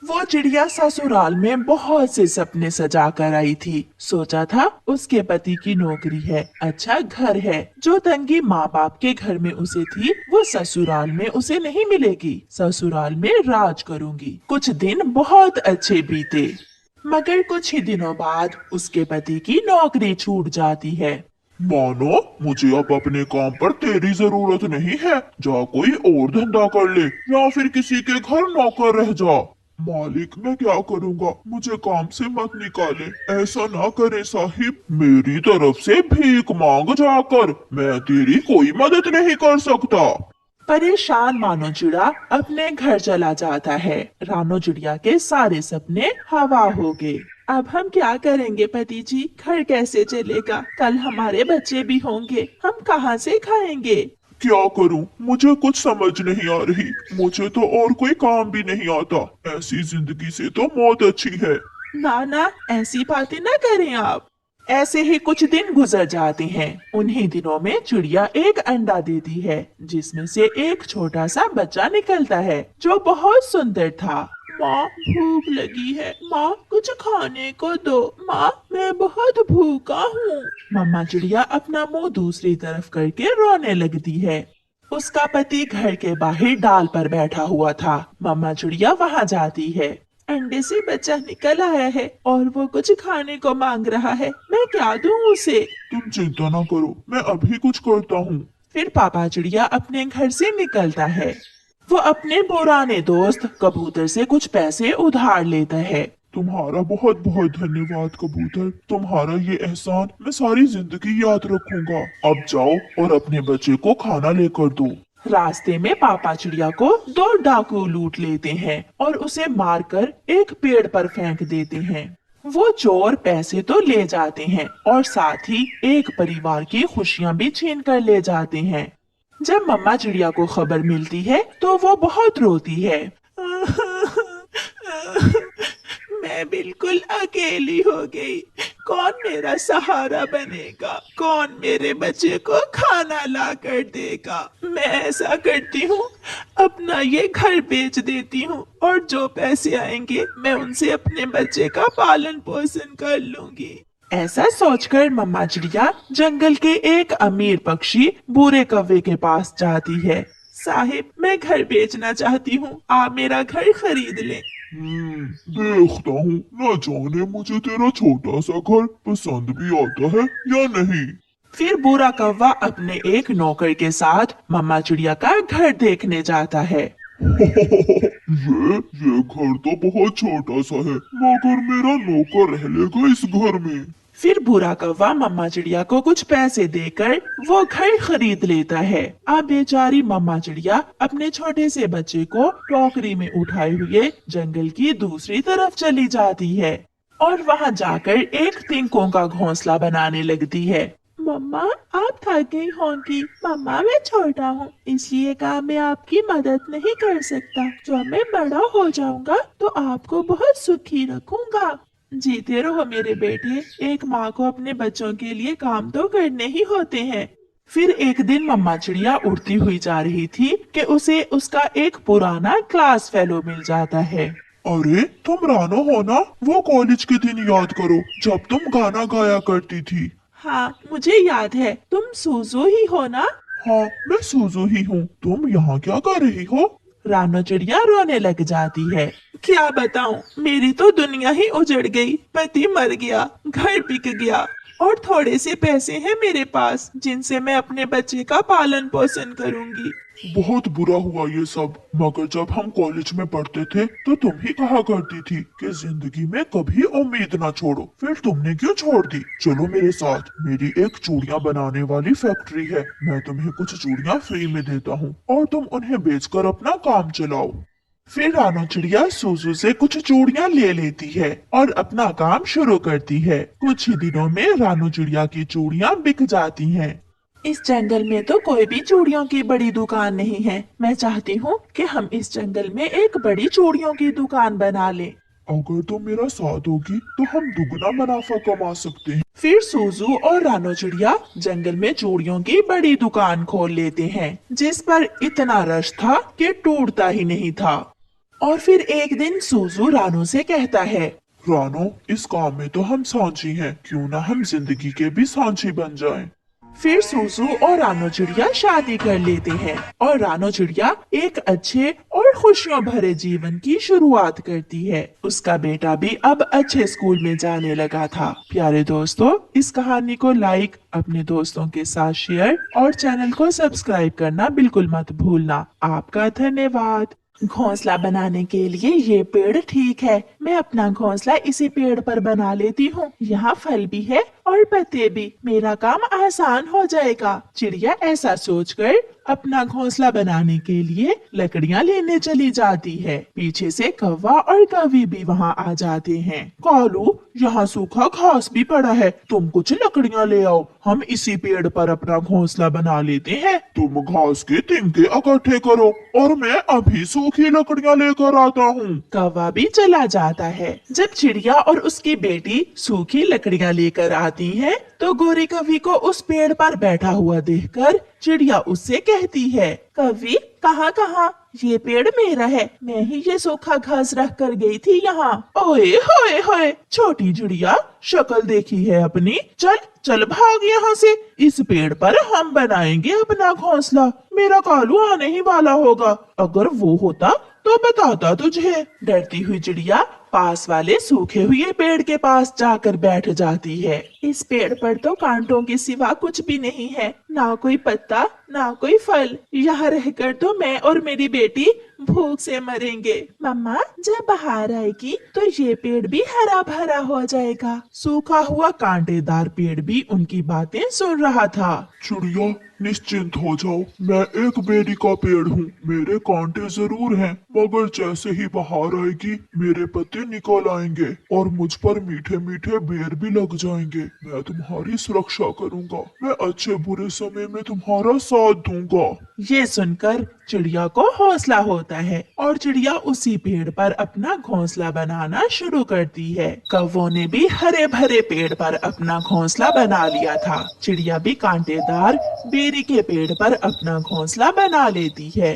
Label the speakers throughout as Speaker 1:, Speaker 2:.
Speaker 1: वो चिड़िया ससुराल में बहुत से सपने सजा कर आई थी। सोचा था उसके पति की नौकरी है, अच्छा घर है। जो तंगी माँ बाप के घर में उसे थी वो ससुराल में उसे नहीं मिलेगी। ससुराल में राज करूंगी। कुछ दिन बहुत अच्छे बीते, मगर कुछ ही दिनों बाद उसके पति की नौकरी छूट जाती है।
Speaker 2: मानो मुझे अब अपने काम पर तेरी जरूरत नहीं है। जा कोई और धंधा कर ले या फिर किसी के घर नौकर रह जा। मालिक मैं क्या करूँगा, मुझे काम से मत निकाले। ऐसा ना करे साहिब, मेरी तरफ से भीख मांग जाकर। मैं तेरी कोई मदद नहीं कर सकता।
Speaker 1: परेशान मानो चिड़ा अपने घर चला जाता है। रानो चिड़िया के सारे सपने हवा हो गए। अब हम क्या करेंगे पति जी, घर कैसे चलेगा? कल हमारे बच्चे भी होंगे, हम कहाँ से खाएंगे?
Speaker 2: क्या करूं, मुझे कुछ समझ नहीं आ रही। मुझे तो और कोई काम भी नहीं आता। ऐसी जिंदगी से तो मौत अच्छी है।
Speaker 1: ना ना, ऐसी बातें ना करें आप। ऐसे ही कुछ दिन गुजर जाते हैं। उन्हीं दिनों में चिड़िया एक अंडा देती है, जिसमें से एक छोटा सा बच्चा निकलता है जो बहुत सुंदर था। माँ भूख लगी है, माँ कुछ खाने को दो। माँ मैं बहुत भूखा हूँ। मम्मा चिड़िया अपना मुंह दूसरी तरफ करके रोने लगती है। उसका पति घर के बाहर डाल पर बैठा हुआ था। मम्मा चिड़िया वहाँ जाती है। अंडे से बच्चा निकल आया है और वो कुछ खाने को मांग रहा है, मैं क्या दूं उसे?
Speaker 2: तुम चिंता ना करो, मैं अभी कुछ करता हूँ।
Speaker 1: फिर पापा चिड़िया अपने घर से निकलता है। वो अपने पुराने दोस्त कबूतर से कुछ पैसे उधार लेता है।
Speaker 2: तुम्हारा बहुत बहुत धन्यवाद कबूतर, तुम्हारा ये एहसान मैं सारी जिंदगी याद रखूंगा। अब जाओ और अपने बच्चे को खाना लेकर दो।
Speaker 1: रास्ते में पापा चिड़िया को दो डाकू लूट लेते हैं और उसे मारकर एक पेड़ पर फेंक देते हैं। वो चोर पैसे तो ले जाते हैं और साथ ही एक परिवार की खुशियां भी छीन कर ले जाते हैं। जब मम्मा चिड़िया को खबर मिलती है तो वो बहुत रोती है। मैं बिल्कुल अकेली हो गई। कौन मेरा सहारा बनेगा? कौन मेरे बच्चे को खाना ला कर देगा? मैं ऐसा करती हूँ, अपना ये घर बेच देती हूँ और जो पैसे आएंगे मैं उनसे अपने बच्चे का पालन पोषण कर लूंगी। ऐसा सोचकर मम्मा चिड़िया जंगल के एक अमीर पक्षी बूरे कौवे के पास जाती है। साहिब मैं घर बेचना चाहती हूँ, आप मेरा घर खरीद लें।
Speaker 2: देखता हूँ, न जाने मुझे तेरा छोटा सा घर पसंद भी आता है या नहीं।
Speaker 1: फिर बुरा कौवा अपने एक नौकर के साथ मम्मा चिड़िया का घर देखने जाता है।
Speaker 2: ये घर तो बहुत छोटा सा है, मगर मेरा नौकर रह लेगा इस घर में।
Speaker 1: फिर बुरा कौवा मम्मा चिड़िया को कुछ पैसे देकर वो घर खरीद लेता है। अब बेचारी मम्मा चिड़िया अपने छोटे से बच्चे को टोकरी में उठाए हुए जंगल की दूसरी तरफ चली जाती है और वहाँ जाकर एक तिनकों का घोंसला बनाने लगती है। मम्मा आप थक गई होंगी। मम्मा मैं छोटा हूँ, इसलिए काम में आपकी मदद नहीं कर सकता। जब मैं बड़ा हो जाऊंगा तो आपको बहुत सुखी रखूंगा। जीते रहो मेरे बेटे, एक माँ को अपने बच्चों के लिए काम तो करने ही होते हैं। फिर एक दिन मम्मा चिड़िया उड़ती हुई जा रही थी कि उसे उसका एक पुराना क्लास फेलो मिल जाता है।
Speaker 2: अरे तुम रानो हो ना? वो कॉलेज के दिन याद करो जब तुम गाना गाया करती थी।
Speaker 1: हाँ मुझे याद है, तुम सूजू ही हो ना?
Speaker 2: हाँ मैं सूजू ही हूँ। तुम यहाँ क्या कर रही हो?
Speaker 1: रानो चिड़िया रोने लग जाती है। क्या बताऊं, मेरी तो दुनिया ही उजड़ गई। पति मर गया, घर बिक गया और थोड़े से पैसे हैं मेरे पास जिनसे मैं अपने बच्चे का पालन पोषण करूंगी।
Speaker 2: बहुत बुरा हुआ ये सब, मगर जब हम कॉलेज में पढ़ते थे तो तुम ही कहा करती थी कि जिंदगी में कभी उम्मीद ना छोड़ो। फिर तुमने क्यों छोड़ दी? चलो मेरे साथ, मेरी एक चूड़ियां बनाने वाली फैक्ट्री है। मैं तुम्हें कुछ चूड़ियां फ्री में देता हूँ और तुम उन्हें बेचकर अपना काम चलाओ।
Speaker 1: फिर रानो चिड़िया सूजू से कुछ चूड़ियां ले लेती है और अपना काम शुरू करती है। कुछ ही दिनों में रानो चिड़िया की चूड़ियां बिक जाती हैं। इस जंगल में तो कोई भी चूड़ियों की बड़ी दुकान नहीं है। मैं चाहती हूँ कि हम इस जंगल में एक बड़ी चूड़ियों की दुकान बना लें।
Speaker 2: अगर तुम मेरा साथ होगी तो हम दुगना मुनाफा कमा सकते हैं।
Speaker 1: फिर सूजू और रानो चिड़िया जंगल में चूड़ियों की बड़ी दुकान खोल लेते हैं, जिस पर इतना रश था कि टूटता ही नहीं था। और फिर एक दिन सूजू रानू से कहता है,
Speaker 2: रानो, इस काम में तो हम सांची हैं, क्यों ना हम जिंदगी के भी सांची बन जाएं।
Speaker 1: फिर सूसू और रानो चिड़िया शादी कर लेते हैं और रानो चिड़िया एक अच्छे और खुशियों भरे जीवन की शुरुआत करती है। उसका बेटा भी अब अच्छे स्कूल में जाने लगा था। प्यारे दोस्तों, इस कहानी को लाइक, अपने दोस्तों के साथ शेयर और चैनल को सब्सक्राइब करना बिल्कुल मत भूलना। आपका धन्यवाद। घोंसला बनाने के लिए ये पेड़ ठीक है। मैं अपना घोंसला इसी पेड़ पर बना लेती हूँ। यहाँ फल भी है और पत्ते भी। मेरा काम आसान हो जाएगा। चिड़िया ऐसा सोचकर अपना घोंसला बनाने के लिए लकड़ियाँ लेने चली जाती है। पीछे से कौवा और कौवी भी वहाँ आ जाते हैं। कालू, यहाँ सूखा घास भी पड़ा है, तुम कुछ लकड़ियाँ ले आओ, हम इसी पेड़ पर अपना घोंसला बना लेते हैं।
Speaker 2: तुम घास के तिनके इकट्ठे करो और मैं अभी सूखी लकड़ियाँ लेकर आता हूँ।
Speaker 1: कौवा भी चला जाता है। जब चिड़िया और उसकी बेटी सूखी लकड़ियाँ लेकर आती है तो गोरी कौवी को उस पेड़ पर बैठा हुआ देखकर चिड़िया उससे कहती है, कौवी, कहाँ कहाँ, ये पेड़ मेरा है, मैं ही ये सूखा घास रख कर गई थी यहाँ। ओए होए होए, छोटी चिड़िया, शक्ल देखी है अपनी, चल चल भाग यहाँ से। इस पेड़ पर हम बनाएंगे अपना घोंसला। मेरा कालू आने ही वाला होगा, अगर वो होता तो बताता तुझे। डरती हुई चिड़िया पास वाले सूखे हुए पेड़ के पास जाकर बैठ जाती है। इस पेड़ पर तो कांटों के सिवा कुछ भी नहीं है, ना कोई पत्ता, ना कोई फल। यहाँ रहकर तो मैं और मेरी बेटी भूख से मरेंगे। मम्मा, जब बाहर आएगी तो ये पेड़ भी हरा भरा हो जाएगा। सूखा हुआ कांटेदार पेड़ भी उनकी बातें सुन रहा था।
Speaker 2: चिड़िया, निश्चिंत हो जाओ, मैं एक बेरी का पेड़ हूँ, मेरे कांटे जरूर हैं, मगर जैसे ही बाहर आएगी मेरे पत्ते निकल आएंगे और मुझ पर मीठे मीठे बेर भी लग जाएंगे। मैं तुम्हारी सुरक्षा करूँगा, मैं अच्छे बुरे समय में तुम्हारा साथ दूंगा।
Speaker 1: ये सुनकर चिड़िया को हौसला होता है और चिड़िया उसी पेड़ पर अपना घोंसला बनाना शुरू करती है। कौवों ने भी हरे भरे पेड़ पर अपना घोंसला बना लिया था। चिड़िया भी कांटेदार बेरी के पेड़ पर अपना घोंसला बना लेती है।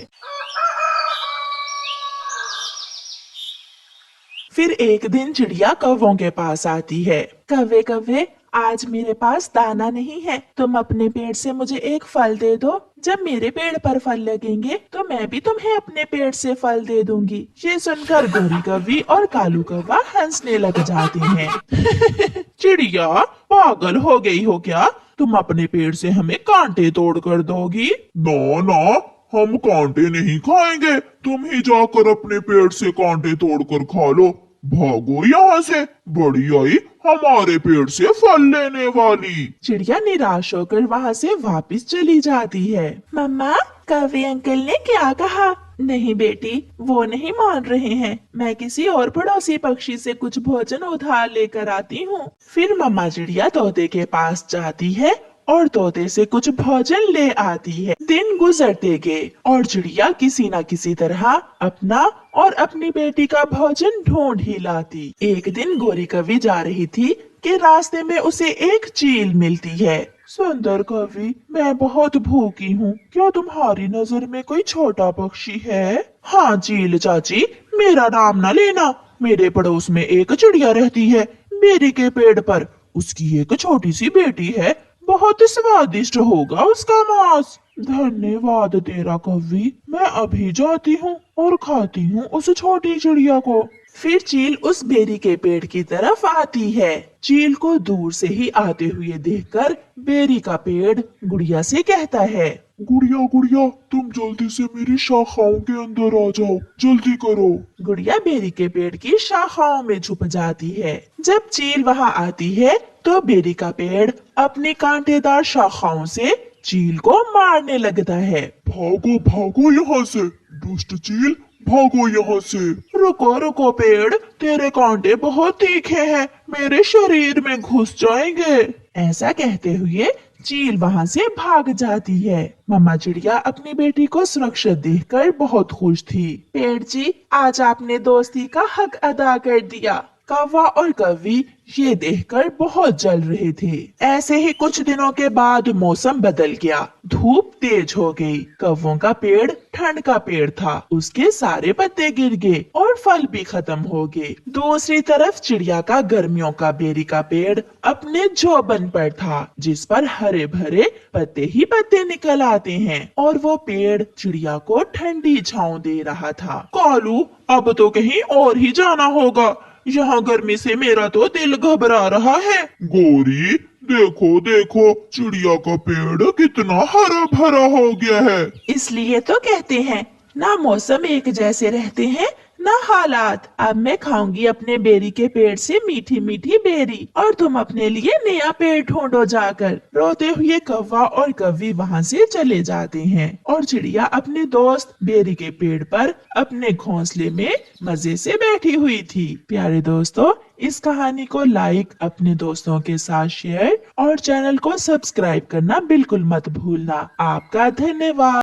Speaker 1: फिर एक दिन चिड़िया कौवों के पास आती है। कौवे कौवे, आज मेरे पास दाना नहीं है, तुम अपने पेड़ से मुझे एक फल दे दो। जब मेरे पेड़ पर फल लगेंगे तो मैं भी तुम्हें अपने पेड़ से फल दे दूंगी। ये सुनकर गोरी कौवी और कालू कौवा हंसने लग जाते हैं। चिड़िया, पागल हो गई हो क्या? तुम अपने पेड़ से हमें कांटे तोड़ कर दोगी?
Speaker 2: ना ना, हम कांटे नहीं खाएंगे, तुम ही जाकर अपने पेड़ से कांटे तोड़कर खा लो। भागो यहाँ से, बड़ी आई हमारे पेड़ से फल लेने वाली।
Speaker 1: चिड़िया निराश होकर वहाँ से वापस चली जाती है। मम्मा, कौवे अंकल ने क्या कहा? नहीं बेटी, वो नहीं मान रहे हैं। मैं किसी और पड़ोसी पक्षी से कुछ भोजन उधार लेकर आती हूँ। फिर मम्मा चिड़िया तोते के पास जाती है और तोते से कुछ भोजन ले आती है। दिन गुजरते गए और चिड़िया किसी न किसी तरह अपना और अपनी बेटी का भोजन ढूंढ ही लाती। एक दिन गोरी कौवी जा रही थी कि रास्ते में उसे एक चील मिलती है। सुंदर कौवी, मैं बहुत भूखी हूँ, क्या तुम्हारी नजर में कोई छोटा पक्षी है? हाँ चील चाची, मेरा नाम न लेना, मेरे पड़ोस में एक चिड़िया रहती है बेरी के पेड़ पर। उसकी एक छोटी सी बेटी है, बहुत स्वादिष्ट होगा उसका मांस। धन्यवाद तेरा कौवी, मैं अभी जाती हूँ और खाती हूँ उस छोटी चिड़िया को। फिर चील उस बेरी के पेड़ की तरफ आती है। चील को दूर से ही आते हुए देखकर बेरी का पेड़ गुड़िया से कहता है,
Speaker 2: गुड़िया गुड़िया, तुम जल्दी से मेरी शाखाओं के अंदर आ जाओ, जल्दी करो।
Speaker 1: गुड़िया बेरी के पेड़ की शाखाओं में छुप जाती है। जब चील वहाँ आती है तो बेरी का पेड़ अपनी कांटेदार शाखाओं से चील को मारने लगता है।
Speaker 2: भागो भागो यहाँ से, दुष्ट चील, भागो यहाँ से।
Speaker 1: रुको रुको पेड़, तेरे कांटे बहुत तीखे हैं, मेरे शरीर में घुस जाएंगे। ऐसा कहते हुए चील वहाँ से भाग जाती है। मम्मा चिड़िया अपनी बेटी को सुरक्षित देखकर बहुत खुश थी। पेड़ जी, आज आपने दोस्ती का हक अदा कर दिया। कौवा और कौवी ये देखकर बहुत जल रहे थे। ऐसे ही कुछ दिनों के बाद मौसम बदल गया, धूप तेज हो गई। कौवों का पेड़ ठंड का पेड़ था, उसके सारे पत्ते गिर गए और फल भी खत्म हो गए। दूसरी तरफ चिड़िया का गर्मियों का बेरी का पेड़ अपने जोबन पर था, जिस पर हरे भरे पत्ते ही पत्ते निकल आते हैं, और वो पेड़ चिड़िया को ठंडी छांव दे रहा था। कालू, अब तो कहीं और ही जाना होगा, यहाँ गर्मी से मेरा तो दिल घबरा रहा है।
Speaker 2: गोरी, देखो देखो, चिड़िया का पेड़ कितना हरा भरा हो गया है।
Speaker 1: इसलिए तो कहते हैं ना मौसम एक जैसे रहते हैं ना हालात। अब मैं खाऊंगी अपने बेरी के पेड़ से मीठी मीठी बेरी, और तुम अपने लिए नया पेड़ ढूंढो जाकर। रोते हुए कौवा और कौवी वहाँ से चले जाते हैं, और चिड़िया अपने दोस्त बेरी के पेड़ पर अपने घोंसले में मजे से बैठी हुई थी। प्यारे दोस्तों, इस कहानी को लाइक, अपने दोस्तों के साथ शेयर और चैनल को सब्सक्राइब करना बिल्कुल मत भूलना। आपका धन्यवाद।